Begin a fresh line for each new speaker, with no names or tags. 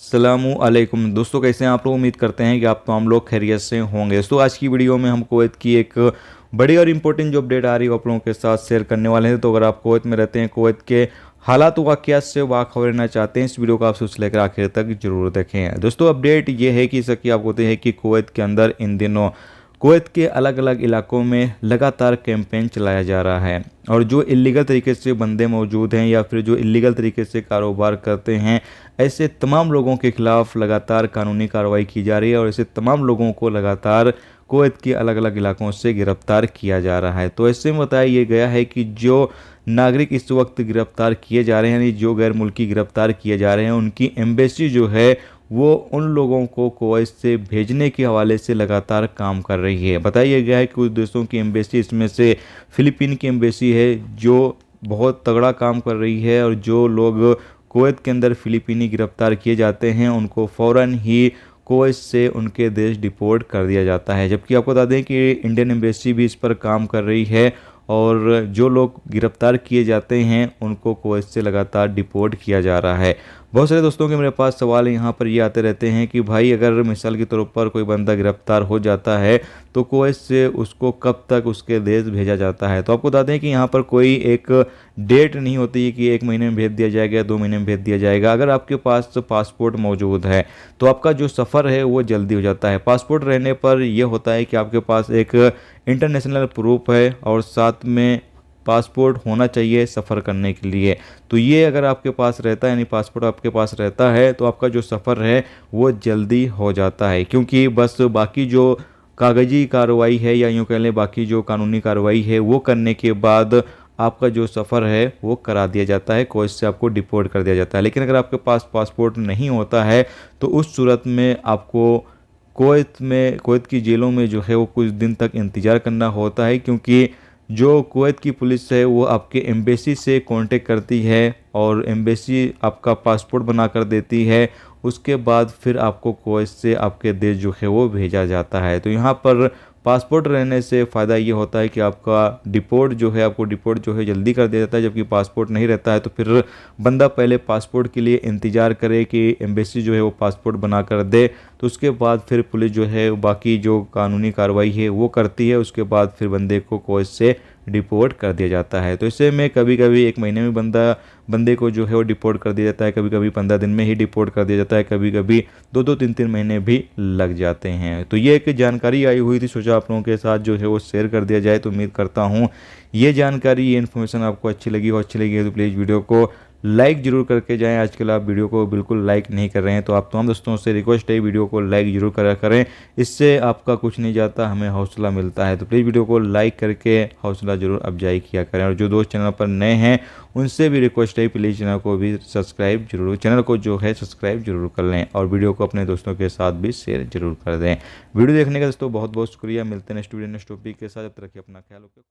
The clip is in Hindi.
अस्सलामुअलैकुम दोस्तों, कैसे हैं आप लोग। उम्मीद करते हैं कि आप तमाम लोग खैरियत से होंगे। दोस्तों आज की वीडियो में हम कुवैत की एक बड़ी और इम्पोर्टेंट जो अपडेट आ रही है आप लोगों के साथ शेयर करने वाले हैं। तो अगर आप कुवैत में रहते हैं, कुवैत के हालात वाक़यात से वाखबर रहना चाहते हैं, इस वीडियो को आप शुरू से लेकर आखिर तक जरूर देखें। दोस्तों अपडेट ये है कि सकी आप होते हैं कि कुवैत के अंदर इन दिनों कुवैत के अलग अलग इलाकों में लगातार कैंपेन चलाया जा रहा है और जो इलीगल तरीके से बंदे मौजूद हैं या फिर जो इलीगल तरीके से कारोबार करते हैं, ऐसे तमाम लोगों के खिलाफ लगातार कानूनी कार्रवाई की जा रही है और ऐसे तमाम लोगों को लगातार कुवैत के अलग अलग इलाकों से गिरफ्तार किया जा रहा है। तो ऐसे में बताया ये गया है कि जो नागरिक इस वक्त गिरफ्तार किए जा रहे हैं, यानी जो गैर मुल्की गिरफ्तार किए जा रहे हैं, उनकी एम्बेसी जो है वो उन लोगों को कुवैत से भेजने के हवाले से लगातार काम कर रही है। बताया गया है कि कुछ देशों की एम्बेसी, इसमें से फिलीपीन की एम्बेसी है जो बहुत तगड़ा काम कर रही है और जो लोग कुवैत के अंदर फिलीपीनी गिरफ्तार किए जाते हैं उनको फ़ौरन ही कुवैत से उनके देश डिपोर्ट कर दिया जाता है। जबकि आपको बता दें कि इंडियन एम्बेसी भी इस पर काम कर रही है और जो लोग गिरफ्तार किए जाते हैं उनको कुवैत से लगातार डिपोर्ट किया जा रहा है। बहुत सारे दोस्तों के मेरे पास सवाल यहाँ पर ये आते रहते हैं कि भाई अगर मिसाल के तौर पर कोई बंदा गिरफ्तार हो जाता है तो कुवैत से उसको कब तक उसके देश भेजा जाता है। तो आपको बता दें कि यहाँ पर कोई एक डेट नहीं होती कि 1 महीने में भेज दिया जाएगा, 2 महीने में भेज दिया जाएगा। अगर आपके पास पासपोर्ट मौजूद है तो आपका जो सफ़र है वो जल्दी हो जाता है। पासपोर्ट रहने पर यह होता है कि आपके पास एक इंटरनेशनल प्रूफ है और साथ में पासपोर्ट होना चाहिए सफ़र करने के लिए। तो ये अगर आपके पास रहता है, यानी पासपोर्ट आपके पास रहता है, तो आपका जो सफ़र है वो जल्दी हो जाता है। क्योंकि बस बाकी जो कागजी कार्रवाई है या यूँ कह लें बाकी जो कानूनी कार्रवाई है वो करने के बाद आपका जो सफ़र है वो करा दिया जाता है, कुवैत से आपको डिपोर्ट कर दिया जाता है। लेकिन अगर आपके पास पासपोर्ट नहीं होता है तो उस सूरत में आपको कुवैत की जेलों में जो है वो कुछ दिन तक इंतज़ार करना होता है। क्योंकि जो कुवैत की पुलिस है वो आपके एम्बेसी से कांटेक्ट करती है और एम्बेसी आपका पासपोर्ट बना कर देती है। उसके बाद फिर आपको कुवैत से आपके देश जो है वो भेजा जाता है। तो यहाँ पर पासपोर्ट रहने से फ़ायदा ये होता है कि आपका डिपोर्ट जो है आपको डिपोर्ट जो है जल्दी कर दिया जाता है। जबकि पासपोर्ट नहीं रहता है तो फिर बंदा पहले पासपोर्ट के लिए इंतज़ार करे कि एम्बेसी जो है वो पासपोर्ट बना कर दे, तो उसके बाद फिर पुलिस जो है बाकी जो कानूनी कार्रवाई है वो करती है। उसके बाद फिर बंदे को कुवैत से डिपोर्ट कर दिया जाता है। तो इससे में कभी कभी 1 महीने में बंदे को जो है वो डिपोर्ट कर दिया जाता है, कभी कभी 15 दिन में ही डिपोर्ट कर दिया जाता है, कभी कभी 2-2 3-3 महीने भी लग जाते हैं। तो ये एक जानकारी आई हुई थी, सोचा आप लोगों के साथ जो है वो शेयर कर दिया जाए। तो उम्मीद करता हूँ ये जानकारी, ये इन्फॉर्मेशन आपको अच्छी लगी हो। अच्छी लगी है तो प्लीज़ वीडियो को लाइक जरूर करके जाएं। आजकल आप वीडियो को बिल्कुल लाइक नहीं कर रहे हैं, तो आप तमाम दोस्तों से रिक्वेस्ट है वीडियो को लाइक जरूर करा करें। इससे आपका कुछ नहीं जाता, हमें हौसला मिलता है। तो प्लीज़ वीडियो को लाइक करके हौसला जरूर अफजाई किया करें। और जो दोस्त चैनल पर नए हैं उनसे भी रिक्वेस्ट है प्लीज़ चैनल को भी सब्सक्राइब जरूर कर लें और वीडियो को अपने दोस्तों के साथ भी शेयर जरूर कर दें। वीडियो देखने का दोस्तों बहुत बहुत शुक्रिया। मिलते हैं नेक्स्ट वीडियो नेक्स्ट टॉपिक के साथ। जब तक रखिए अपना ख्याल रखिए।